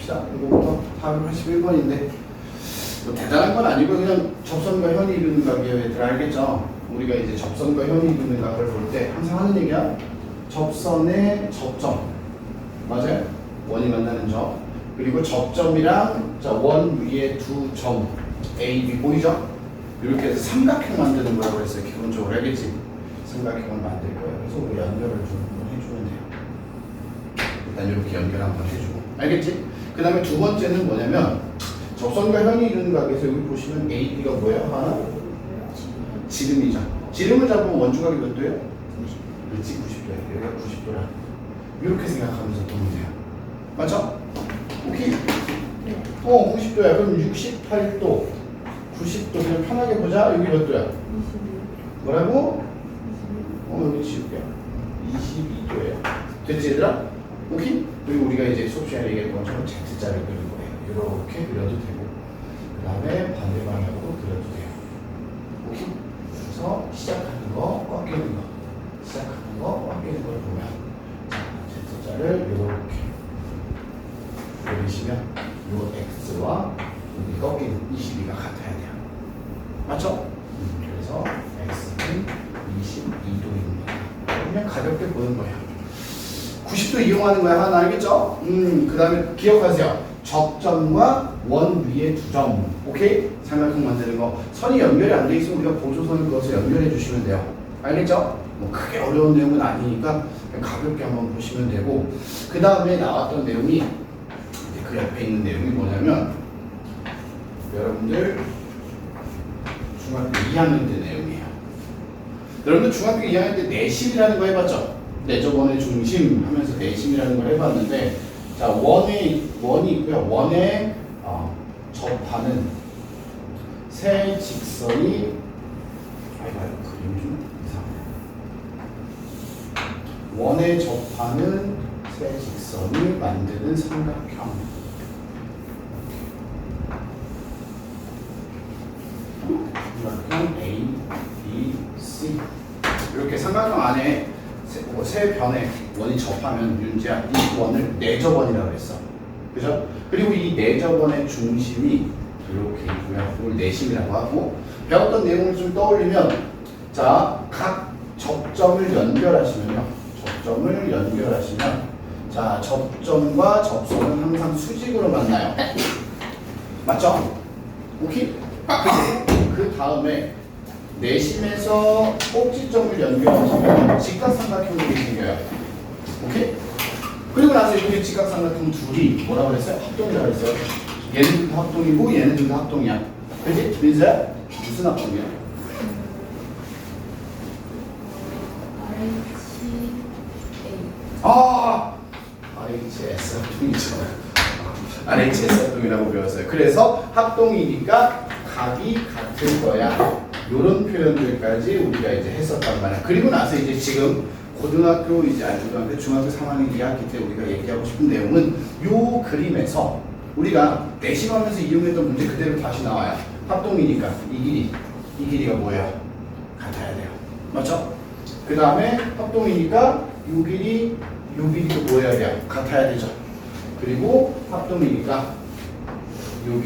봅시다. 이거부터 481번인데 뭐 대단한 건 아니고 그냥 접선과 현이 이루는 각이에요. 얘들 알겠죠? 우리가 이제 접선과 현이 이루는 각을 볼 때 항상 하는 얘기야. 접선의 접점 맞아요? 원이 만나는 점 그리고 접점이랑 자, 원 위에 두 점 A, B 보이죠? 이렇게 해서 삼각형 만드는 거라고 했어요. 기본적으로 알겠지? 삼각형을 만들 거예요. 그래서 우리 연결을 좀 해주면 돼요. 일단 이렇게 연결 한번 해주고 알겠지? 그 다음에 두 번째는 뭐냐면 접선과 현이 이루는 각에서 여기 보시면 A, B가 뭐예요? 하나? 지름이죠. 지름을 잡으면 원주각이 몇 도예요? 90. 그렇지 90도예요. 여기가 90도라. 이렇게 생각하면서 보면 돼요. 맞죠? 오케이? 90도야. 그럼 68도, 90도 그냥 편하게 보자. 여기 몇 도야? 뭐라고? 여기 지울게요. 22도예요. 됐지 얘들아? 오케이? 그리고 우리가 이제 수업 시간에 얘기했던 것처럼 Z자를 그릴 거예요. 이렇게 그려도 되고 그 다음에 반대 방향으로 그려도 돼요. 오케이? 그래서 시작하는 거, 꽉 끼는 거 시작하는 거, 꽉 끼는 걸 보면 자, Z자를 이렇게 그리시면 요 X와 여기 꺾이는 22가 같아야 돼요. 맞죠? 그래서 X는 22도입니다. 그냥 가볍게 보는 거예요. 90도 이용하는 거야. 하나 알겠죠? 그 다음에 기억하세요. 접점과 원 위에 두 점. 오케이? 삼각형 만드는 거. 선이 연결이 안 돼 있으면 우리가 보조선을 그어서 연결해 주시면 돼요. 알겠죠? 뭐 크게 어려운 내용은 아니니까 그냥 가볍게 한번 보시면 되고 그 다음에 나왔던 내용이 그 옆에 있는 내용이 뭐냐면 여러분들 중학교 2학년 때 내용이에요. 여러분들 중학교 2학년 때 내심이라는 거 해봤죠? 내접원의 중심 하면서 내심이라는 걸 해봤는데 자 원이 있고요. 원에 접하는 세 직선이 그림이 좀 이상해. 원에 접하는 세 직선이 만드는 삼각형. 삼각형 A, B, C. 이렇게 삼각형 안에 세 변에 원이 접하면 윤지야 이 원을 내접원이라고 했어. 그죠? 그리고 이 내접원의 중심이 이렇게 있고요. 이걸 내심이라고 하고 배웠던 내용을 좀 떠올리면 자, 각 접점을 연결하시면요. 접점을 연결하시면 자, 접점과 접선은 항상 수직으로 만나요. 맞죠? 오케이? 그 다음에 내심에서 꼭지점을 연결하시면 직각삼각형이 생겨요. 오케이? 그리고 나서 이렇게 직각삼각형 둘이 뭐라고 그랬어요? 합동이라고 그랬어요. 얘는 둘 다 합동이고 얘는 둘 다 합동이야. 그지? 민수야? 무슨 합동이야? RHS 합동이죠. RHS 합동이라고 배웠어요. 그래서 합동이니까 각이 같을 거야. 이런 표현들까지 우리가 이제 했었단 말이야. 그리고 나서 이제 지금 고등학교 중학교 3학년 2학기 때 우리가 얘기하고 싶은 내용은 요 그림에서 우리가 내심하면서 이용했던 문제 그대로 다시 나와요. 합동이니까 이 길이가 뭐예요? 같아야 돼요. 맞죠? 그 다음에 합동이니까 요 길이도 뭐여야 돼요? 같아야 되죠. 그리고 합동이니까 요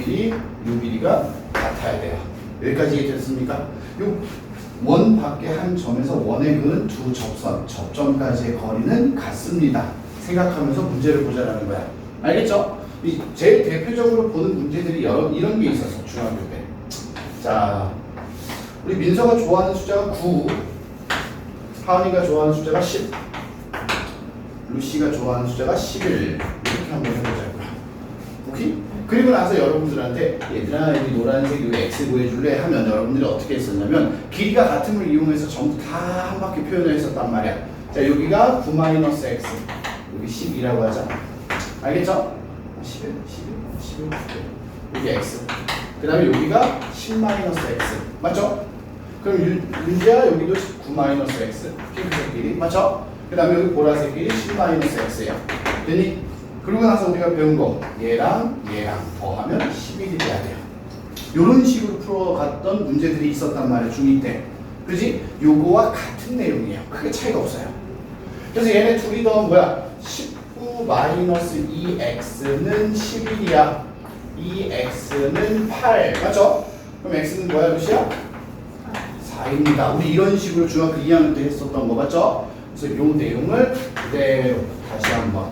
길이가 같아야 돼요. 여기까지 이해됐습니까? 요 원 밖에 한 점에서 원에 그은 두 접점까지의 거리는 같습니다. 생각하면서 문제를 보자라는 거야. 알겠죠? 제일 대표적으로 보는 문제들이 이런 게 있었어. 중학교 때. 자, 우리 민서가 좋아하는 숫자가 9, 하은이가 좋아하는 숫자가 10, 루시가 좋아하는 숫자가 11. 이렇게 한번 해보자고요. 오케이? 그리고 나서 여러분들한테 얘들아 여기 노란색 여기 X 보여줄래? 하면 여러분들이 어떻게 했었냐면 길이가 같은 걸 이용해서 전부 다 한 바퀴 표현을 했었단 말이야. 자 여기가 9-X 여기 10이라고 하자. 알겠죠? 11 여기 X 그 다음에 여기가 10-X 맞죠? 그럼 윤지야 여기도 9-X 핑크색 길이 맞죠? 그 다음에 여기 보라색 길이 10-X야. 되니? 그러고 나서 우리가 배운 거 얘랑 더하면 11이 돼야 돼요. 이런 식으로 풀어갔던 문제들이 있었단 말이에요. 중2 때. 그지? 요거와 같은 내용이에요. 크게 차이가 없어요. 그래서 얘네 둘이 더하면 뭐야? 19 2 마이너스 2x는 11이야. 2x는 8. 맞죠? 그럼 x는 뭐야, 루시야? 4입니다. 우리 이런 식으로 중학교 2학년 때 했었던 거 맞죠? 그래서 이 내용을 그대로 다시 한번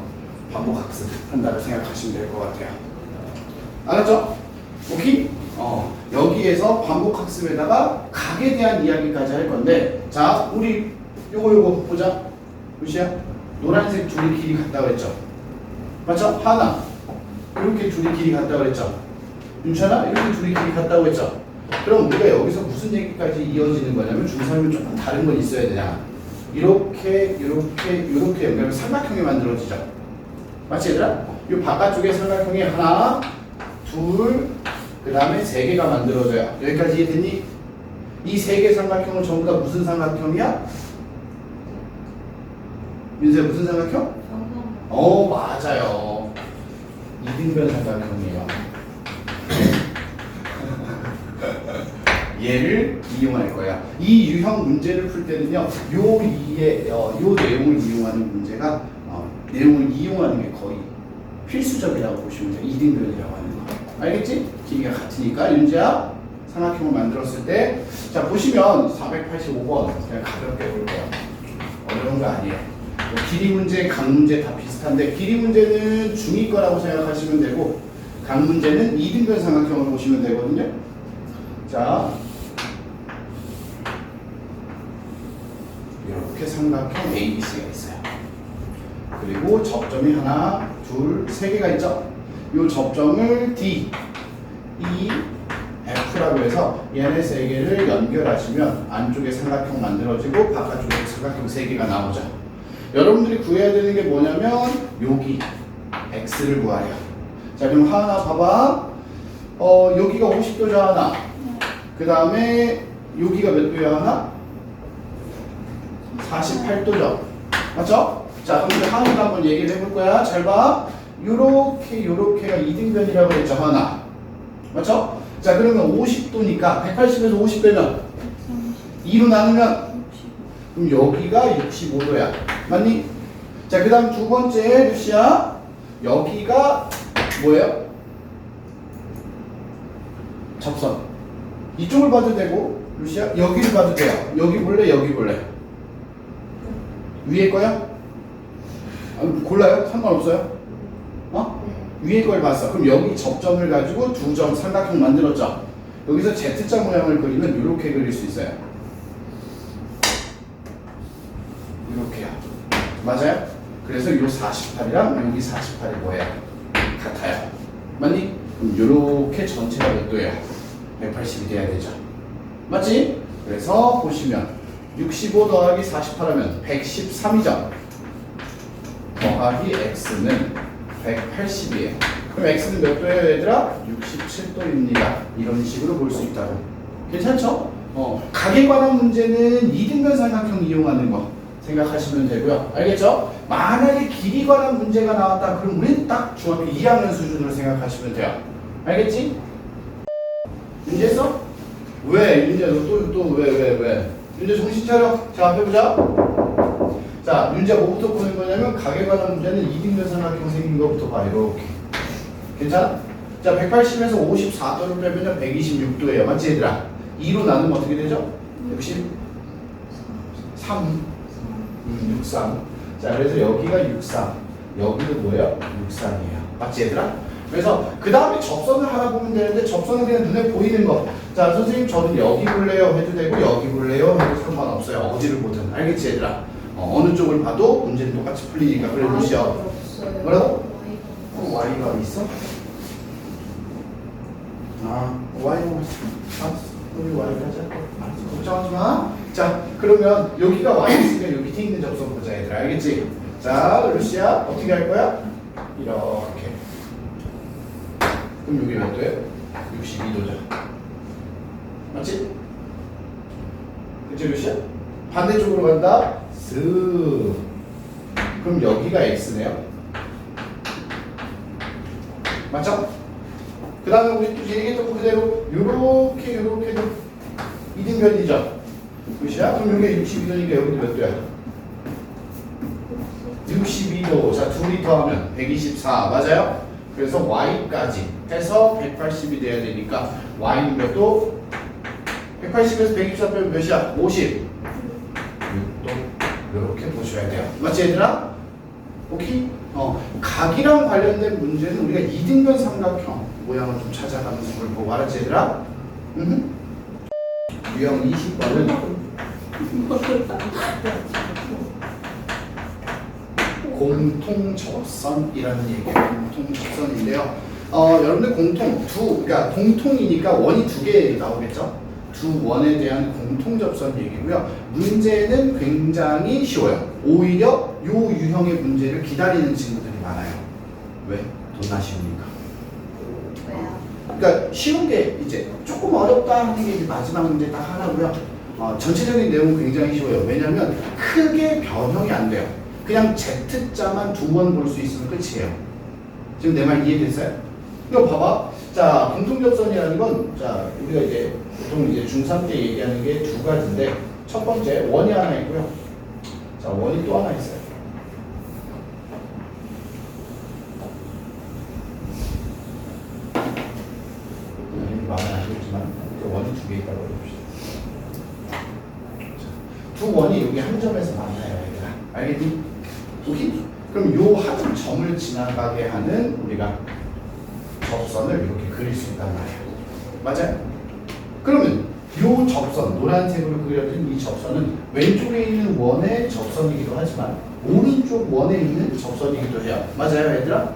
반복 학습한다고 생각하시면 될 것 같아요. 알았죠? 오케이? 여기에서 반복 학습에다가 각에 대한 이야기까지 할 건데, 자, 우리 요거 보자. 루시야, 노란색 줄이 길이 같다고 그랬죠? 맞죠? 하나, 이렇게 줄이 길이 같다고 그랬죠? 윤찬아, 이렇게 줄이 길이 같다고 했죠? 그럼 우리가 여기서 무슨 얘기까지 이어지는 거냐면 중상은 조금 다른 건 있어야 되잖아. 이렇게 연결하면 삼각형이 만들어지죠. 맞지 얘들아? 이 바깥쪽에 삼각형이 하나, 둘, 그 다음에 세 개가 만들어져요. 여기까지 이해됐니? 이 세 개 삼각형은 전부 다 무슨 삼각형이야? 민수야, 무슨 삼각형? 맞아요. 이등변 삼각형이에요. 얘를 이용할 거야. 이 유형 문제를 풀 때는요, 요 내용을 이용하는 문제가 내용을 이용하는 게 거의 필수적이라고 보시면 돼요. 이등변이라고 하는 거. 알겠지? 길이가 같으니까 윤지야 삼각형을 만들었을 때, 자 보시면 485번 그냥 가볍게 볼게요. 어려운 거 아니에요. 길이 문제, 각 문제 다 비슷한데 길이 문제는 중2 거라고 생각하시면 되고 각 문제는 이등변 삼각형을 보시면 되거든요. 자, 이렇게 삼각형 ABC가 있어요. 그리고 접점이 하나, 둘, 세 개가 있죠. 이 접점을 D, E, F라고 해서 얘네 세 개를 연결하시면 안쪽에 삼각형 만들어지고 바깥쪽에 삼각형 세 개가 나오죠. 여러분들이 구해야 되는 게 뭐냐면 여기 X를 구하래요. 자, 그럼 하나 봐봐. 여기가 50도죠 하나. 그 다음에 여기가 몇 도야 하나? 48도죠. 맞죠? 자, 그럼 이제 하나도 한번 얘기를 해볼 거야. 잘 봐. 요렇게가 이등변이라고 했죠 하나. 맞죠? 자, 그러면 50도니까 180에서 50 빼면 2로 나누면 그럼 여기가 65도야. 맞니? 자, 그 다음 두 번째 루시야, 여기가 뭐예요? 접선. 이쪽을 봐도 되고 루시야 여기를 봐도 돼요. 여기 볼래? 여기 볼래? 위에 거야? 골라요? 상관없어요? 위에 걸 봤어. 그럼 여기 접점을 가지고 두 점 삼각형 만들었죠. 여기서 Z자 모양을 그리면 이렇게 그릴 수 있어요. 이렇게요. 맞아요? 그래서 요 48이랑 여기 48이 뭐예요? 같아요. 맞니? 그럼 이렇게 전체가 몇 도예요? 180이 돼야 되죠. 맞지? 그래서 보시면 65 더하기 48 하면 113이죠. 더하기 X는 180이에요. 그럼 X는 몇 도예요 얘들아? 67도입니다. 이런 식으로 볼 수 있다고. 괜찮죠? 각에 관한 문제는 이등변 삼각형 이용하는 거 생각하시면 되고요. 알겠죠? 만약에 길이 관한 문제가 나왔다 그럼 우리는 딱 중학교 2학년 수준으로 생각하시면 돼요. 알겠지? 윤재했어? 왜? 윤재 너 왜? 윤재 정신 차려. 자, 앞에 보자. 자, 윤재가 뭐부터 보는 거냐면 각에 관한 문제는 이등변 삼각형 생긴 거부터 봐. 이렇게. 괜찮아? 자, 180에서 54도를 빼면 126도예요. 맞지 얘들아? 2로 나누면 어떻게 되죠? 63. 63. 자, 그래서 여기가 63. 여기도 뭐예요? 63이에요. 맞지 얘들아? 그래서 그 다음에 접선을 하나 보면 되는데 접선은 그냥 눈에 보이는 거. 자, 선생님 저는 여기 볼래요 해도 되고 여기 볼래요 해도 상관없어요. 어디를 보든. 알겠지 얘들아? 어느 쪽을 봐도 문제는 똑같이 풀리니까. 그래 보시죠. 뭐라고? Y가 있어? Y가 있어. 우리 Y까지 할 거야. 걱정하지 마. 자, 그러면 여기가 Y 있으니까 여기 밑에 있는 접선 보자 얘들아. 알겠지? 자, 루시아 어떻게 할 거야? 이렇게. 그럼 여기 몇 도예요? 62도죠. 맞지? 그치 루시아? 반대쪽으로 간다. 쓱. 그럼 여기가 X네요. 맞죠? 그 다음에 우리 또 얘기했던 그대로 요렇게도 이등변이죠. 루시아? 그럼 여기 62도니까 여기도 몇 도야? 62도. 자, 둘이 더하면 124. 맞아요? 그래서 y까지 해서 180이 돼야 되니까 y는 몇 도? 180에서 124 빼면 몇이야? 50. 6도. 이렇게 보셔야 돼요. 맞지 얘들아? 오케이? 각이랑 관련된 문제는 우리가 이등변 삼각형 모양을 좀 찾아가면서 그걸 보고 알았지 얘들아? 유형 20번은 공통접선이라는 얘기예요. 공통접선인데요. 여러분들 그러니까 공통이니까 원이 두 개 나오겠죠? 두 원에 대한 공통접선 얘기고요. 문제는 굉장히 쉬워요. 오히려 요 유형의 문제를 기다리는 친구들이 많아요. 왜? 돈 아쉬우니까. 왜요? 그러니까 쉬운 게 이제 조금 어렵다 하는 게 이제 마지막 문제 딱 하나고요. 전체적인 내용은 굉장히 쉬워요. 왜냐면 크게 변형이 안 돼요. 그냥 Z자만 두 번 볼 수 있으면 끝이에요. 지금 내 말 이해됐어요? 이거 봐봐. 자, 공통접선이라는 건, 자, 우리가 이제 보통 이제 중3 때 얘기하는 게 두 가지인데, 첫 번째, 원이 하나 있고요. 자, 원이 또 하나 있어요. 마음에 안 들지만, 원이 두 개 있다고 해봅시다. 두 원이 여기 한 점에서 만나요, 얘들아. 알겠니? 오케이? 그럼 요 한 점을 지나가게 하는 우리가 접선을 이렇게 그릴 수 있단 말이에요. 맞아요? 그러면 요 접선, 노란색으로 그려진 이 접선은 왼쪽에 있는 원의 접선이기도 하지만 오른쪽 원에 있는 접선이기도 해요. 맞아요, 얘들아?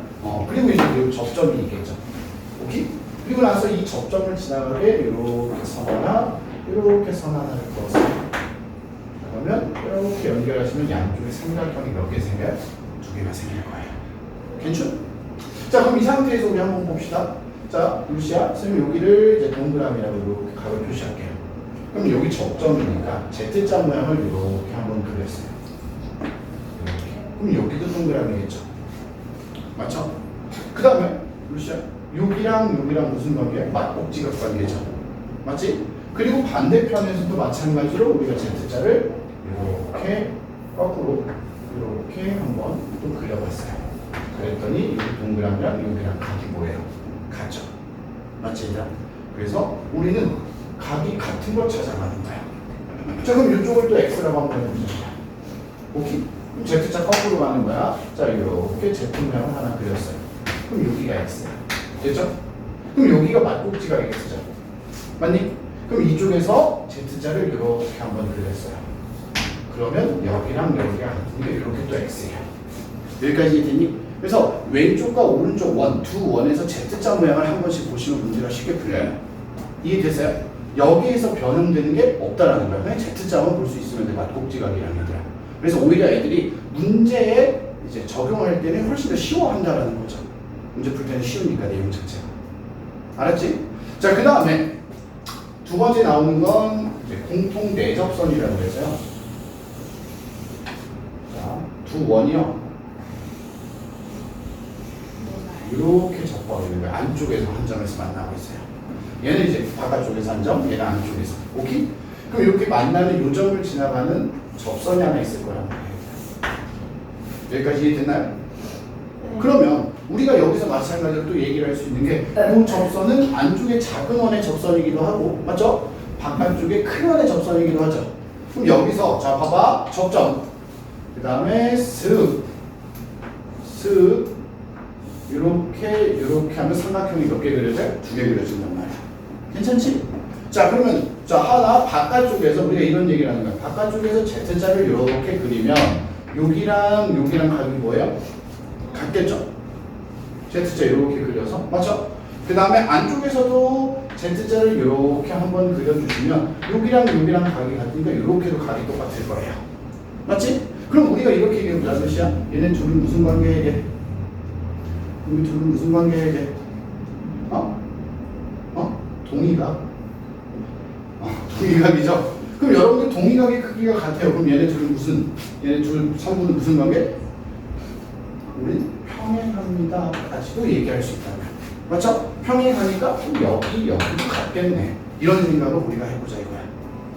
그리고 이제 요 접점이 있겠죠. 오케이? 그리고 나서 이 접점을 지나가게 이렇게 선 하나, 이렇게 선 하나를 그었어요. 그러면 이렇게 연결하시면 양쪽에 삼각형이 몇 개 생겨요? 두 개가 생길 거예요. 괜찮죠? 자, 그럼 이 상태에서 우리 한번 봅시다. 자, 루시아, 선생님 여기를 이제 동그라미라고 이렇게 각을 표시할게요. 그럼 여기 접점이니까 Z자 모양을 이렇게 한번 그렸어요. 이렇게. 그럼 여기도 동그라미겠죠? 맞죠? 그 다음에 루시아, 여기랑 무슨 관계야? 맞복지각 관계죠. 맞지? 그리고 반대편에서도 마찬가지로 우리가 Z자를 이렇게 거꾸로 이렇게 한번 또 그려봤어요. 그랬더니 여기 동그라미랑 여기랑 각이 뭐예요? 같죠? 맞지? 얘들아? 그래서 우리는 각이 같은 걸 찾아가는 거야. 자, 그럼 이쪽을 또 X라고 한번 해보자. 오케이? 그럼 Z자 거꾸로 가는 거야. 자, 이렇게 Z 모양을 하나 그렸어요. 그럼 여기가 X야. 됐죠? 그럼 여기가 맞복지가 X죠. 맞니? 그럼 이쪽에서 Z자를 이렇게 한번 그렸어요. 그러면 여기랑 여기가 같으니까 이렇게 또 X예요. 여기까지 됐니? 그래서 왼쪽과 오른쪽 원, 두 원에서 Z자 모양을 한 번씩 보시면 문제가 쉽게 풀려요. 이해됐어요? 여기에서 변형되는 게 없다라는 거야. 그냥 Z자만 볼 수 있으면 돼. 맞곡지각이라는 얘들아. 그래서 오히려 애들이 문제에 이제 적용할 때는 훨씬 더 쉬워한다라는 거죠. 문제 풀 때는 쉬우니까 내용 자체가. 알았지? 자, 그 다음에 두 번째 나오는 건 이제 공통 내접선이라고 해서요. 자, 두 원이요. 이렇게 접하고 있는 거예요. 안쪽에서 한 점에서 만나고 있어요. 얘는 이제 바깥쪽에서 한 점, 얘는 안쪽에서. 오케이? 그럼 이렇게 만나는 요 점을 지나가는 접선이 하나 있을 거란 말이에요. 여기까지 이해됐나요? 네. 그러면 우리가 여기서 마찬가지로 또 얘기를 할 수 있는 게 이 접선은 안쪽에 작은 원의 접선이기도 하고, 맞죠? 바깥쪽에 큰 원의 접선이기도 하죠. 그럼 여기서 자 봐봐, 접점. 그 다음에 슥 이렇게 하면 삼각형이 몇 개 그려져요? 두 개 그려진단 말이야. 괜찮지? 자, 그러면 자 하나 바깥쪽에서 우리가 이런 얘기를 하는 거야. 바깥쪽에서 Z자를 이렇게 그리면 여기랑 각이 뭐예요? 같겠죠? Z자 이렇게 그려서, 맞죠? 그 다음에 안쪽에서도 Z자를 이렇게 한번 그려주시면 여기랑 각이 같으니까 이렇게도 각이 똑같을 거예요. 맞지? 그럼 우리가 이렇게 얘기해보자. 몇이야? 얘네 둘은 무슨 관계에 돼? 우리 둘은 무슨 관계에 돼? 동의각? 동의각이죠? 그럼 여러분들 동의각의 크기가 같아요. 그럼 얘네 둘 성분은 무슨 관계? 우린 평행합니다. 까지도 얘기할 수 있다면. 맞죠? 평행하니까 여기도 같겠네. 이런 생각을 우리가 해보자 이거야.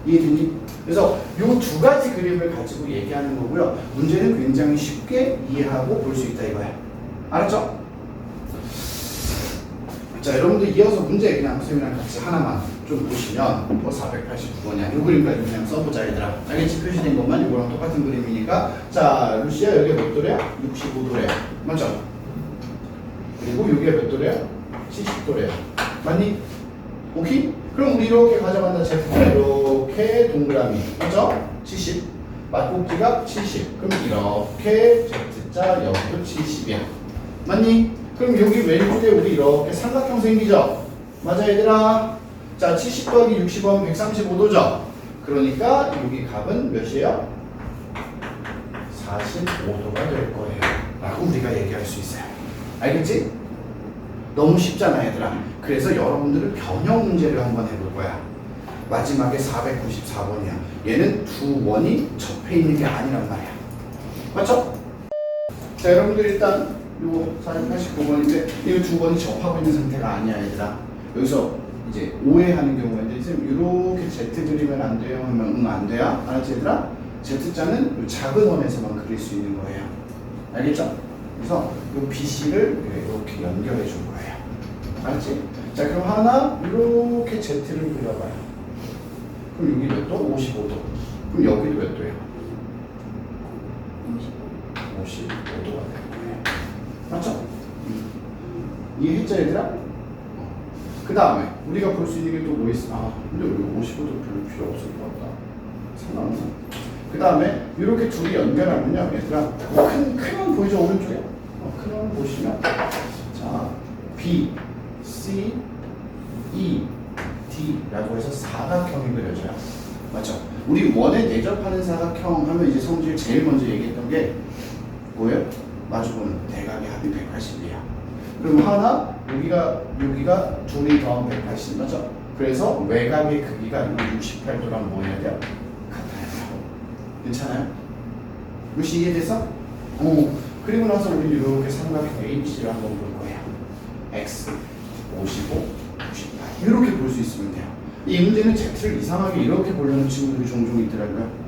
이해되니? 그래서 이 두 가지 그림을 가지고 얘기하는 거고요. 문제는 굉장히 쉽게 이해하고 볼 수 있다 이거야. 알았죠? 자, 여러분들 이어서 문제 그냥 선생님이랑 같이 하나만 좀 보시면 뭐 489번이야. 이 그림까지 그냥 써보자 얘들아. 알겠지? 표시된 것만 이거랑 똑같은 그림이니까. 자, 루시아 여기가 몇 도래야? 65도래야. 맞죠? 그리고 여기가 몇 도래야? 70도래야. 맞니? 오케이? 그럼 우리 이렇게 가져간다. Z자 이렇게 동그라미. 맞죠? 70. 맞곡지가 70. 그럼 이렇게 Z자 여기도 70이야. 맞니? 그럼 여기 왼쪽에 우리 이렇게 삼각형 생기죠? 맞아 얘들아? 자, 70 더하기 60하면 135도죠? 그러니까 여기 값은 몇이에요? 45도가 될 거예요. 라고 우리가 얘기할 수 있어요. 알겠지? 너무 쉽잖아 얘들아. 그래서 여러분들은 변형 문제를 한번 해볼 거야. 마지막에 494번이야. 얘는 두 원이 접해 있는 게 아니란 말이야. 맞죠? 자, 여러분들 일단 요 489번인데 이 두 번이 접하고 있는 상태가 아니야 얘들아. 여기서 이제 오해하는 경우가 있는데 이렇게 Z 그리면 안 돼요 하면 응 안 돼요. 알았지 얘들아? Z자는 작은 원에서만 그릴 수 있는 거예요. 알겠죠? 그래서 이 BC를 이렇게 연결해 줄 거예요. 알았지? 자, 그럼 하나 이렇게 Z를 그려봐요. 그럼 여기 몇 도? 55도. 그럼 여기도 몇 도예요? 55도가 될 거예요. 맞죠? 이해했죠 얘들아? 그 다음에 우리가 볼 수 있는 게 또 뭐 있어? 아, 근데 우리 55도 별로 필요 없을 것 같다. 상관없나? 그 다음에 이렇게 둘이 연결하면요 얘들아, 큰 원 보이죠 오른쪽에? 큰 원 보시면 자, B, C, E, D라고 해서 사각형이 그려져요. 맞죠? 우리 원에 대접하는 사각형 하면 이제 성질 제일 먼저 얘기했던 게 뭐예요? 마주보는 대각의 합이 180이야. 그럼 하나 여기가 둘이 더하면 180 맞죠? 그래서 외곽의 크기가 68도랑 뭐 해야 돼요? 같아야 돼요. 괜찮아요? 루시 이해됐어? 그리고 나서 우리 이렇게 삼각형 ABC를 한번 볼 거예요. X 55, 68 이렇게 볼 수 있으면 돼요. 이 문제는 Z를 이상하게 이렇게 보려는 친구들이 종종 있더라고요.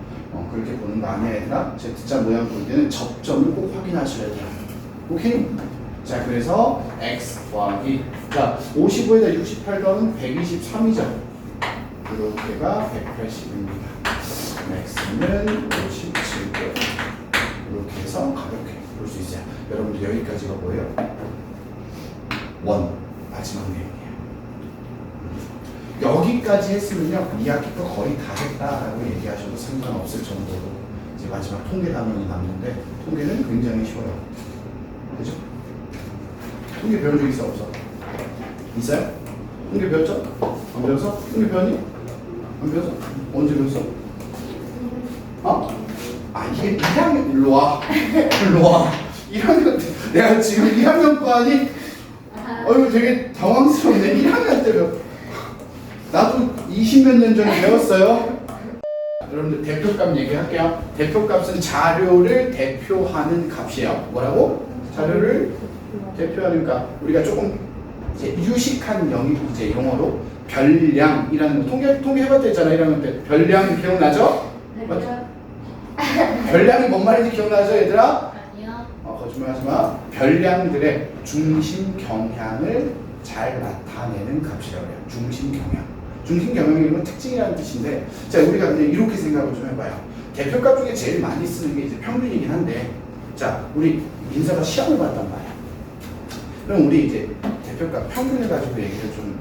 그렇게 보는 거 아니야 얘들아. Z자 모양 볼 때는 접점을 꼭 확인하셔야 돼요. 오케이? 자, 그래서 X 더하기 자 55에다 68 더하면 123이죠. 이렇게가 180입니다. X는 57도. 이렇게 해서 가볍게 볼 수 있어요. 여러분들 여기까지가 뭐예요? 원 마지막 내용이에요. 여기까지 했으면요 2학기도 거의 다 했다라고 얘기하셔도 상관없을 정도로 이제 마지막 통계 단원이 남는데 통계는 굉장히 쉬워요. 그죠? 통계 배운 적 있어 없어? 있어요? 통계 배웠죠? 안 배웠어? 통계 배웠니? 안 배웠어? 언제 배웠어? 이게 2학년 일로 와. 일로 와. 1학년 때 내가 지금 2학년 거 아니? 이거 되게 당황스럽네. 1학년 때 배웠. 나도 20몇 년 전에 배웠어요. 여러분들 대표값 얘기할게요. 대표값은 자료를 대표하는 값이에요. 뭐라고? 자료를 대표하는 값. 우리가 조금 이제 유식한 이제 용어로 별량이라는 거 통계 해봤다 했잖아 1학년 때. 별량 기억나죠? 맞죠? 별량이 뭔 말인지 기억나죠 얘들아? 아니요. 거짓말하지 마. 별량들의 중심 경향을 잘 나타내는 값이라고 해요. 중심 경향. 중심 경향이라는 건 특징이라는 뜻인데, 자 우리가 그냥 이렇게 생각을 좀 해봐요. 대표값 중에 제일 많이 쓰는 게 이제 평균이긴 한데, 자 우리 민서가 시험을 봤단 말이야. 그럼 우리 이제 대표값 평균을 가지고 얘기를 좀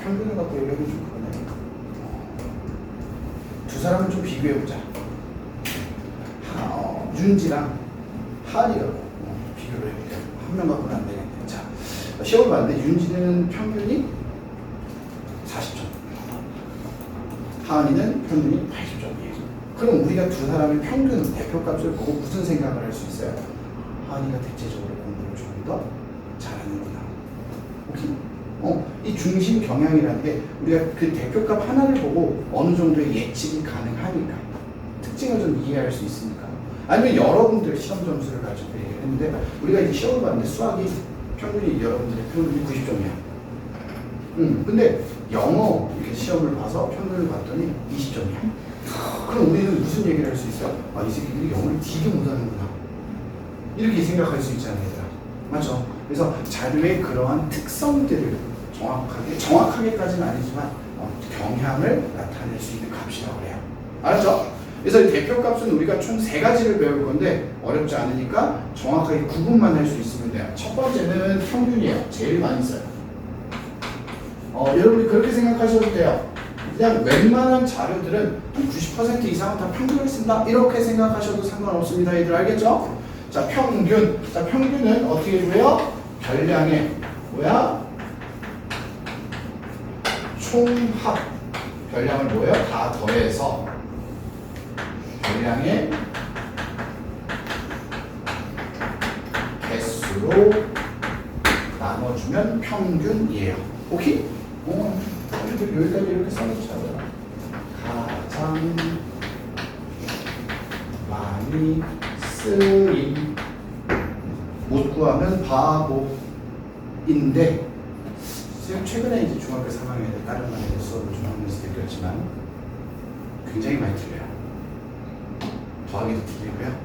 평균을 갖고 얘기하면 좀 그러네. 두 사람을 좀 비교해보자. 윤지랑 한이라고 비교를 해볼게. 한 명 갖고는 안 되겠네. 자, 시험을 봤는데 윤지는 평균이 40점, 하은이는 평균이 80점이에요. 그럼 우리가 두 사람의 평균 대표값을 보고 무슨 생각을 할 수 있어요? 하은이가 대체적으로 공부를 조금 더 잘하는구나. 오케이? 이 중심 경향이라는 게 우리가 그 대표값 하나를 보고 어느 정도의 예측이 가능하니까 특징을 좀 이해할 수 있으니까. 아니면 여러분들 시험 점수를 가지고 얘기했는데 우리가 이제 시험을 봤는데 수학이 평균이 여러분들의 평균이 90점이야. 근데 영어 이렇게 시험을 봐서 평균을 봤더니 20점이야. 그럼 우리는 무슨 얘기를 할 수 있어요? 아, 이 새끼들이 영어를 되게 못하는구나. 이렇게 생각할 수 있잖아요, 얘들아. 맞죠? 그래서 자료의 그러한 특성들을 정확하게까지는 아니지만 경향을 나타낼 수 있는 값이라고 해요. 알았죠? 그래서 이 대표값은 우리가 총 3가지를 배울 건데 어렵지 않으니까 정확하게 구분만 할 수 있으면 돼요. 첫 번째는 평균이에요. 제일 많이 써요. 여러분이 그렇게 생각하셔도 돼요. 그냥 웬만한 자료들은 90% 이상은 다 평균을 쓴다. 이렇게 생각하셔도 상관없습니다. 얘들 알겠죠? 자, 평균. 자, 평균은 어떻게 구해요? 별량의 뭐야? 총합. 별량을 뭐예요? 다 더해서 별량의 개수로 나눠주면 평균이에요. 오케이? 여기까지 이렇게 써놓자고요. 가장 많이 쓰인 못 구하면 바보인데 지금 최근에 이제 중학교 3학년에 다른 반에서 수업을 좀 하면서 느꼈지만 굉장히 많이 틀려요. 더하기도 틀리고요.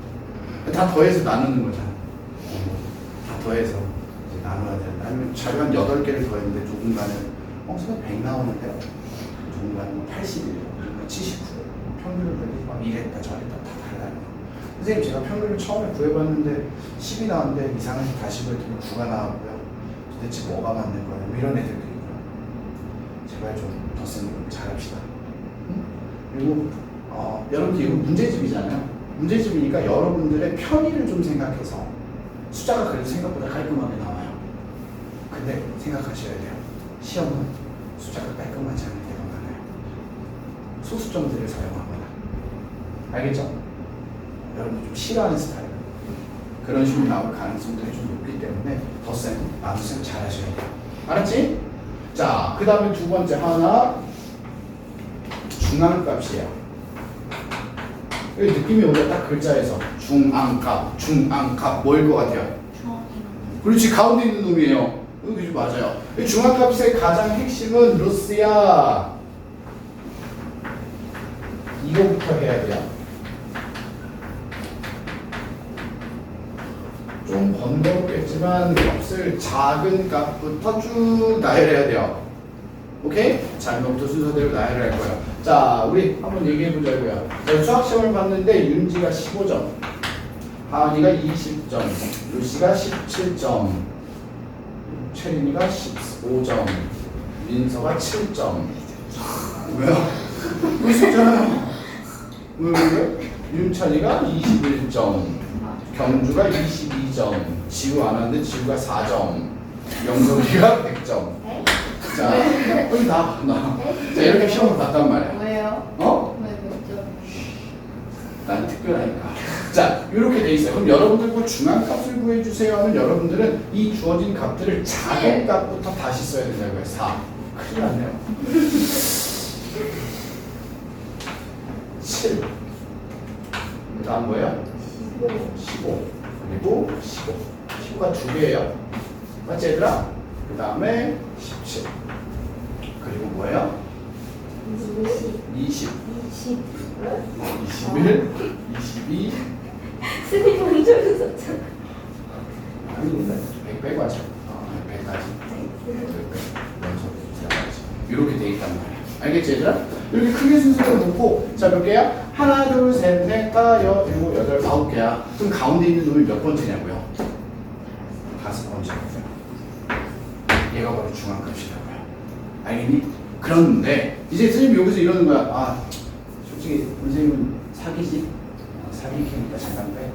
다 더해서 나누는 거잖아. 다 더해서 이제 나눠야 돼. 아니면 자료 한 8개를 더했는데 누군가는 선생님 100 나오는데요. 누군가는 뭐 81, 누군가 79, 평균을 보니 막 이랬다 저랬다 다 달라요. 선생님 제가 평균을 처음에 구해봤는데 10이 나왔는데 이상하게 다시 보였더니 9가 나왔고요. 도대체 뭐가 맞는 거예요? 뭐 이런 애들도 있고요. 제발 좀 더 선생님 잘합시다. 응? 그리고 여러분들 이거 문제집이잖아요. 문제집이니까 여러분들의 편의를 좀 생각해서 숫자가 그래도 생각보다 깔끔하게 나와요. 근데 생각하셔야 돼요. 시험은 숫자가 깔끔하지 않을 때가 많아요. 소수점들을 사용하거나. 알겠죠? 여러분들 좀 싫어하는 스타일. 그런 식으로 나올 가능성들이 좀 높기 때문에 덧셈, 나눗셈 잘 하셔야 돼요. 알았지? 자, 그 다음에 두 번째 하나 중앙값이에요. 여기 느낌이 오죠? 딱 글자에서 중앙값 뭐일 것 같아요? 그렇지, 가운데 있는 놈이에요. 여기 맞아요. 이 중앙값의 가장 핵심은 루스야. 이거부터 해야 돼요. 좀 번거롭겠지만 값을 작은 값부터 쭉 나열해야 돼요. 오케이? 작은 것부터 순서대로 나열을 할 거예요. 자, 우리 한번 얘기해 보자고요. 자, 수학시험을 봤는데 윤지가 15점, 하은이가 20점, 루시가 17점, 채린이가 15점, 민서가 7점. 왜요? 여기 있잖아요. 왜? 윤찬이가 21점, 경주가 22점, 지우 안 왔는데 지우가 4점, 영석이가 100점. 자, 여기 나. 자, 이렇게 시험을 봤단 말이야. 왜요? 어? 왜 몇 점? 난 특별하니까. 자, 이렇게 돼 있어요. 그럼 여러분들 그 중앙값을 구해주세요 하면 여러분들은 이 주어진 값들을 작은 값부터 다시 써야 된다고요. 4. 큰일 났네요. 7. 그 다음 뭐예요? 15. 그리고 15. 15가 2개예요. 맞지 얘들아? 그 다음에 17. 그리고 뭐예요? 20. 21. 22. 스님 먼저 웃었잖아. 아니, 100 빼고 하죠. 100까지. 이렇게 돼 있단 말이야. 알겠지, 얘들아? 이렇게 크게 순서를 놓고, 자, 몇 개야? 하나, 둘, 셋, 넷, 다, 여, 일곱, 여덟, 9개야. 그럼 가운데 있는 놈이 몇 번째냐고요? 5번째고요. 얘가 바로 중앙값이라고요. 알겠니? 그런데, 이제 선생님이 여기서 이러는 거야. 아, 솔직히, 선생님은 사기지? 사기캐니까 잠깐 빼.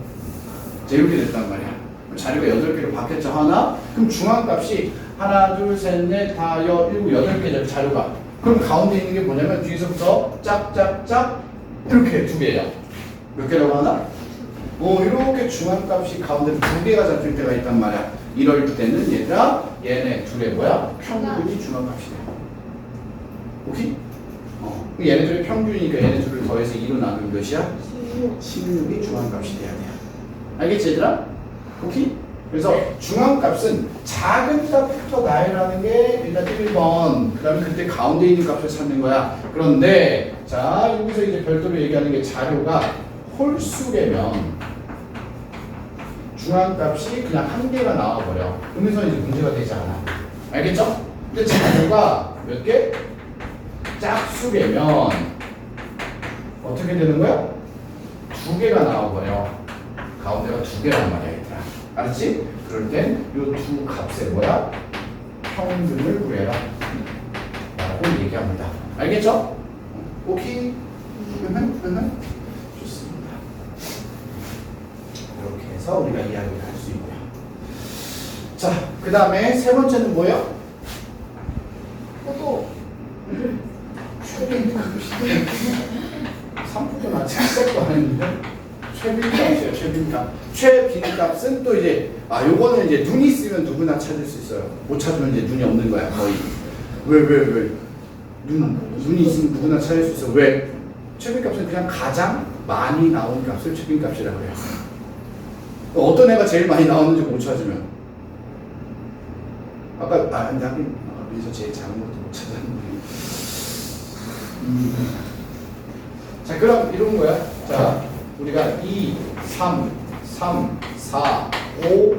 자, 이렇게 됐단 말이야. 자료가 8개로 바뀌었죠, 하나? 그럼 중앙값이 하나, 둘, 셋, 넷, 다, 여, 일곱, 8개죠, 자료가. 그럼 가운데 있는 게 뭐냐면 뒤에서부터 짝짝짝 이렇게 2개예요. 몇 개라고 하나? 이렇게 중앙값이 가운데로 2개가 잡힐 때가 있단 말이야. 이럴 때는 얘들아, 얘네 둘의 뭐야? 평균이 중앙값이 돼. 오케이? 얘네들의 평균이니까 얘네 둘을 더해서 2로 나누면 몇이야? 16이 중앙값이 돼야 돼요. 알겠지 얘들아? 오케이? 그래서 중앙값은 작은 값부터 나열하는 게 일단 1번. 그 다음에 그때 가운데 있는 값을 찾는 거야. 그런데 자 여기서 이제 별도로 얘기하는 게 자료가 홀수래면 중앙값이 그냥 한 개가 나와버려. 그러면서 이제 문제가 되지 않아. 알겠죠? 근데 자료가 몇 개? 짝수개면 어떻게 되는 거야? 두 개가 나와버려. 가운데가 두 개란 말이야, 얘들아. 알았지? 그럴 땐 이 두 값의 뭐야? 평균을 구해라. 라고 얘기합니다. 알겠죠? 오케이? 좋습니다. 이렇게 해서 우리가 이야기를 할 수 있고요. 자, 그 다음에 세 번째는 뭐예요? 포도. 상품은 아직 시작도 안 했는데 최빈값이에요. 최빈값. 최빈값은 또 이제 요거는 이제 눈이 있으면 누구나 찾을 수 있어요. 못 찾으면 이제 눈이 없는 거야 거의. 왜? 눈이 있으면 누구나 찾을 수 있어. 왜? 최빈값은 그냥 가장 많이 나온 값을 최빈값이라고 해요. 어떤 애가 제일 많이 나오는지 못 찾으면 아까 여기서 제일 작은 것도 못 찾았는데. 자, 그럼 이런 거야. 자, 우리가 2, 3, 4, 5,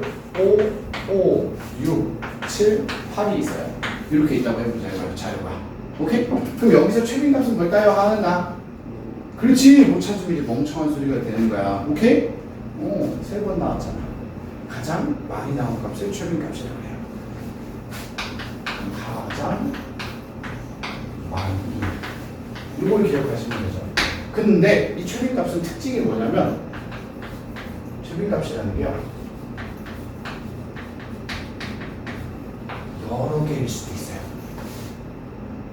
6, 7, 8이 있어요. 이렇게 있다고 해보자고요, 자료가. 오케이? 그럼 여기서 최빈값은 뭘까요? 하나. 그렇지. 못 찾으면 이제 멍청한 소리가 되는 거야. 오케이? 세 번 나왔잖아. 가장 많이 나온 값을 최빈값이라고 해요. 가장 많이. 이걸 기억하시면 되죠. 근데 이 최빈값은 특징이 뭐냐면 최빈값이라는 게요 여러 개일 수도 있어요.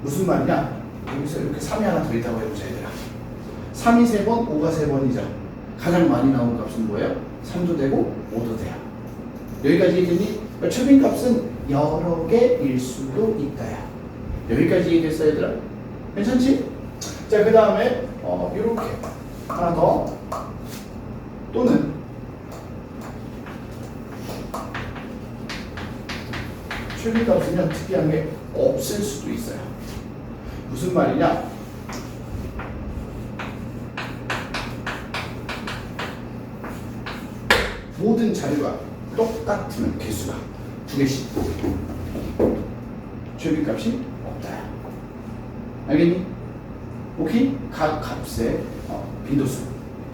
무슨 말이냐? 여기서 이렇게 3이 하나 더 있다고 해보자 얘들아. 3이 3번, 5가 3번이죠. 가장 많이 나온 값은 뭐예요? 3도 되고 5도 돼요. 여기까지 얘기했니? 그러니까 최빈값은 여러 개일 수도 있다야. 여기까지 얘기했어 얘들아. 괜찮지? 자, 그 다음에 이렇게 하나 더. 또는 최빈값은요 특이한 게 없을 수도 있어요. 무슨 말이냐? 모든 자료가 똑같으면 개수가 두 개씩 최빈값이 없다. 알겠니? 오케이? 각 값의 빈도수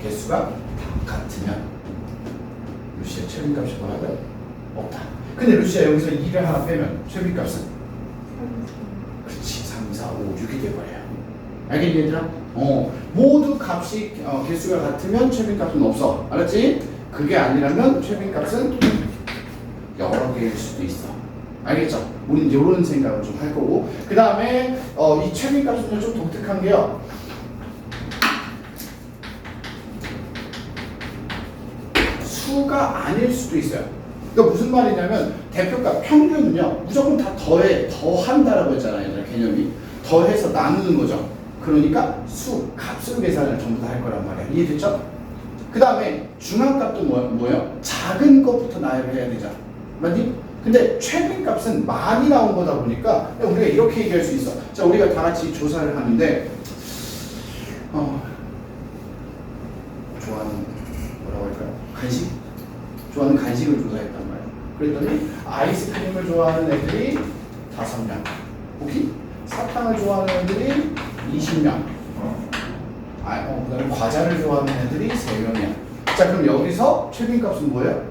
개수가 다 같으면 루시아 최빈값이 뭐라고요? 없다. 근데 루시아 여기서 2를 하나 빼면 최빈값은 그렇지 3, 4, 5, 6이 돼버려요. 알겠니 얘들아? 모두 값이 개수가 같으면 최빈값은 없어. 알았지? 그게 아니라면 최빈값은 여러 개일 수도 있어. 알겠죠? 우린 이런 생각을 좀 할 거고. 그 다음에 이 최빈값은 좀 독특한 게요. 수가 아닐 수도 있어요. 그러니까 무슨 말이냐면 대표값 평균은요 무조건 다 더한다라고 했잖아요. 개념이 더해서 나누는 거죠. 그러니까 수, 값으로 계산을 전부 다 할 거란 말이야. 이해됐죠? 그 다음에 중앙값도 뭐예요? 작은 것부터 나열을 해야 되죠. 맞니? 근데 최빈값은 많이 나온 거다 보니까 우리가 이렇게 얘기할 수 있어. 자, 우리가 다 같이 조사를 하는데 좋아하는 뭐라고 할까요? 간식? 좋아하는 간식을 조사했단 말이야. 그랬더니 아이스크림을 좋아하는 애들이 5명. 오케이? 사탕을 좋아하는 애들이 20명. 그다음에 과자를 좋아하는 애들이 3명이야. 자, 그럼 여기서 최빈값은 뭐예요?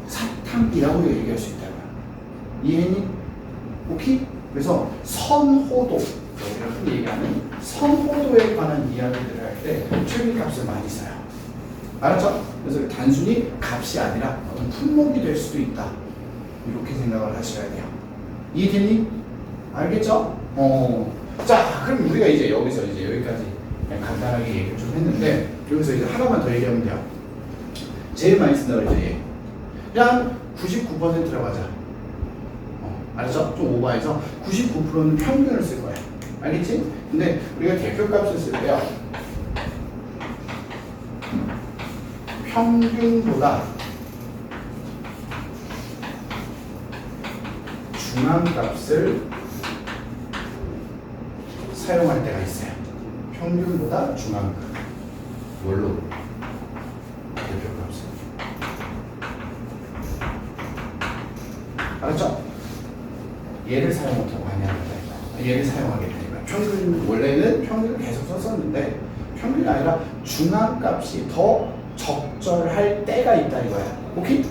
사탕이라고 얘기할 수 있다고요. 이해니? 오케이? 그래서 선호도, 여기가 흔히 얘기하는 선호도에 관한 이야기들을 할 때 최빈값을 많이 써요. 알았죠? 그래서 단순히 값이 아니라 어떤 품목이 될 수도 있다. 이렇게 생각을 하셔야 돼요. 이해됐니? 알겠죠? 자, 그럼 우리가 이제 여기서 이제 여기까지 그냥 간단하게 얘기를 좀 했는데 여기서 이제 하나만 더 얘기하면 돼요. 제일 많이 쓴다고 그랬죠, 얘. 그냥 99%라고 하자. 알았죠? 좀 오버해서 99%는 평균을 쓸 거야. 알겠지? 근데 우리가 대표값을 쓸 때요. 평균보다 중앙값을 사용할 때가 있어요. 평균보다 중앙값. 뭘로? 대표값을. 알았죠? 얘를 사용 못하고 하냐는 거예요. 얘를 사용하게 되니까 평균, 원래는 평균을 계속 썼었는데 평균이 아니라 중앙값이 더 적절할 때가 있다 이거야. 오케이?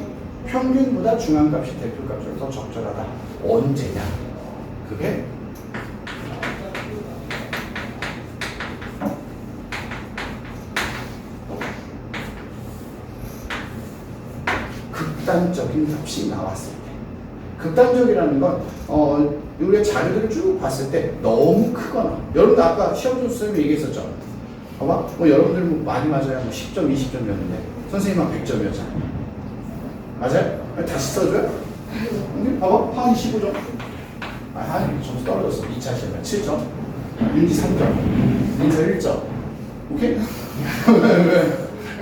평균보다 중앙값이 대표값으로 더 적절하다. 언제냐? 그게 극단적인 값이 나왔을 때. 극단적이라는 건 우리가 자료들을 쭉 봤을 때 너무 크거나, 여러분들 아까 시험조 선생님이 얘기했었죠. 봐봐, 여러분들 많이 맞아야 10점, 20점이었는데 선생님은 100점이었잖아. 맞아요? 다시 써줘요? 근데 봐봐, 한이 15점. 한이 점수 떨어졌어. 2차 시험에 7점, 윤지 3점, 민서 1점. 오케이? 왜?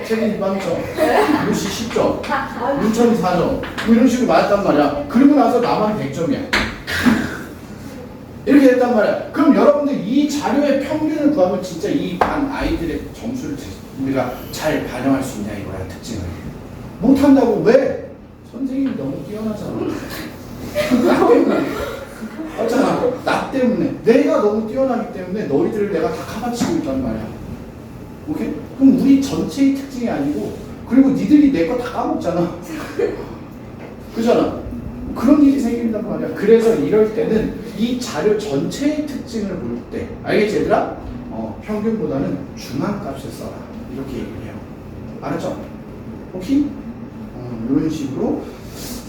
책임이 0점, 루시 10점, 윤천이 4점, 뭐 이런 식으로 맞았단 말이야. 그리고 나서 나만 100점이야. 이렇게 됐단 말이야. 그럼 여러분들 이 자료의 평균을 구하면 진짜 이 반 아이들의 점수를 우리가 잘 반영할 수 있냐 이거야, 특징을. 못한다고. 왜? 선생님이 너무 뛰어나잖아. 나 때문에. 맞잖아. 나 때문에. 내가 너무 뛰어나기 때문에 너희들을 내가 다 카바치고 있단 말이야. 오케이? 그럼 우리 전체의 특징이 아니고, 그리고 니들이 내 거 다 까먹잖아. 그잖아. 그런 일이 생긴단 말이야. 그래서 이럴 때는 이 자료 전체의 특징을 볼 때, 알겠지 얘들아? 평균보다는 중앙값을 써라. 이렇게 얘기를 해요. 알았죠? 오케이? 이런 식으로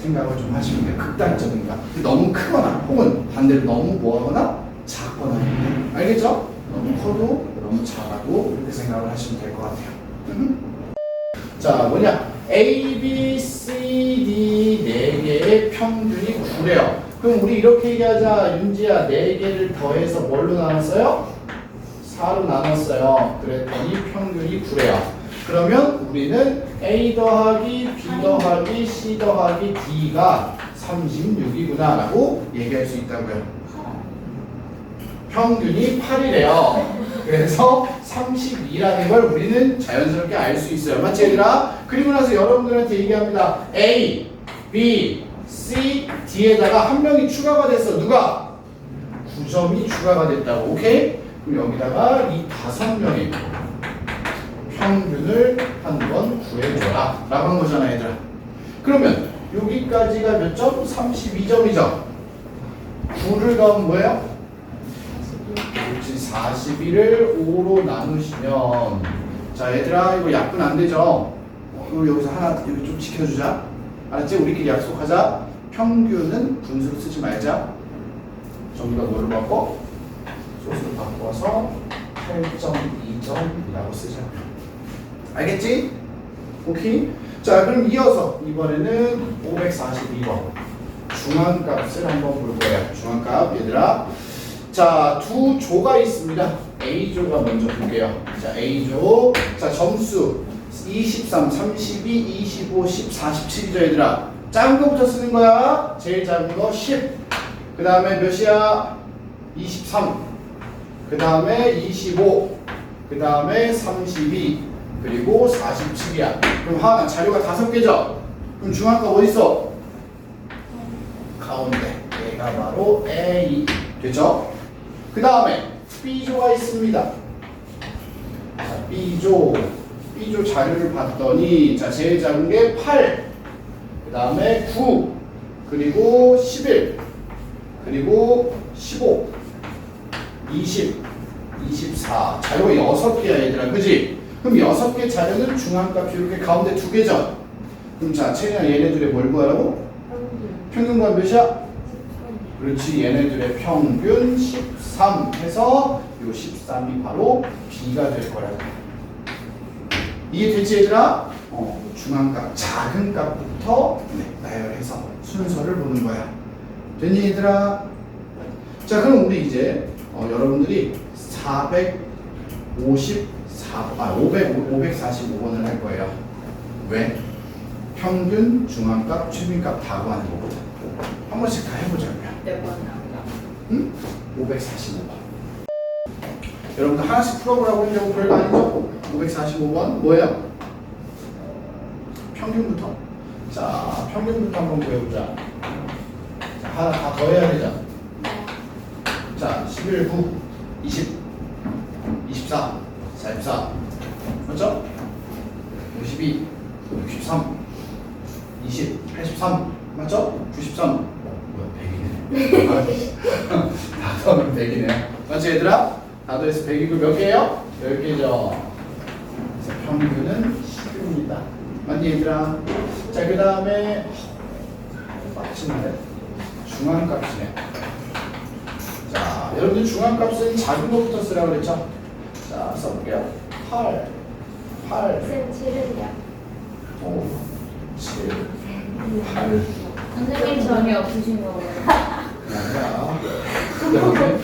생각을 좀 하시면 돼요. 극단적인 값. 너무 크거나 혹은 반대로 너무 뭐하거나 작거나. 알겠죠? 너무 커도 너무 작아도 이렇게 생각을 하시면 될 것 같아요. 자, 뭐냐? A, B, C, D 4개의 평균이 9래요. 그럼 우리 이렇게 얘기하자. 윤지야, 4개를 더해서 뭘로 나눴어요? 4로 나눴어요. 그랬더니 평균이 9래요. 그러면 우리는 A 더하기 B 더하기 C 더하기 D가 36이구나 라고 얘기할 수 있다고요. 평균이 8이래요. 그래서 32라는 걸 우리는 자연스럽게 알 수 있어요. 맞지 얘들아? 그리고 나서 여러분들한테 얘기합니다. A, B, C, D에다가 한 명이 추가가 됐어. 누가? 9점이 추가가 됐다고. 오케이? 그럼 여기다가 이 5명의 평균을 한번 구해줘라 라고 한 거잖아 얘들아. 그러면 여기까지가 몇 점? 32점이죠. 9를 가면 뭐예요? 그렇지. 41을 5로 나누시면, 자 얘들아 이거 약분 안 되죠? 그럼 여기서 하나 여기 좀 지켜주자. 알았지? 우리끼리 약속하자. 평균은 분수로 쓰지 말자. 전부 다 뭐로 바꿔? 소수로 바꿔서 8.2점이라고 쓰자. 알겠지? 오케이? 자 그럼 이어서 이번에는 542번 중앙값을 한번 볼 거예요. 중앙값 얘들아. 자, 두 조가 있습니다. A조가 먼저 볼게요. 자, A조. 자, 점수 23, 32, 25, 10, 47이죠, 얘들아. 작은 거부터 쓰는 거야. 제일 작은 거 10. 그 다음에 몇이야? 23. 그 다음에 25. 그 다음에 32. 그리고 47이야. 그럼 하나, 자료가 5개죠? 그럼 중앙값 어디 있어? 가운데. 얘가 바로 A. 됐죠? 그 다음에 B조가 있습니다. 자, B조 자료를 봤더니, 자, 제일 작은 게 8, 그 다음에 9, 그리고 11, 그리고 15, 20, 24. 자료가 6개야, 얘들아. 그지? 그럼 6개 자료는 중앙값이 이렇게 가운데 2개죠? 그럼 자, 채린아 얘네들의 뭘 구하라고? 평균값 몇이야? 그렇지. 얘네들의 평균 13 해서 요 13이 바로 B가 될 거라고. 이해됐지 얘들아? 중앙값, 작은 값부터 나열해서 순서를 보는 거야. 됐니 얘들아? 자 그럼 우리 이제 여러분들이 545번을 할 거예요. 왜? 평균, 중앙값, 최빈값 다 구하는 거거든. 한 번씩 다 해보자고요. 몇 번 나온다. 응? 545번. 여러분들 하나씩 풀어보라고 했냐고 별거 아니죠? 545번 뭐예요? 평균부터. 자, 평균부터 한번 구해보자. 자, 하나 다 더해야 되죠? 자, 11, 9, 20, 24, 44. 맞죠? 52, 63, 20, 83. 맞죠? 93. 뭐야, 100이네. 다 더하면 100이네. 맞지, 얘들아? 다 더해서 100이고 몇 개예요? 10개죠. 그래서 평균은 10입니다. 맞니, 얘들아? 자, 그 다음에 빡치는데 중앙값이네. 자, 여러분들 중앙값은 작은 것부터 쓰라고 그랬죠? 자, 써볼게요. 8, 8, 쌤 7은요? 5, 7, 8. 선생님 전혀 없으신 거예요. 아니야. 그 다음에 9,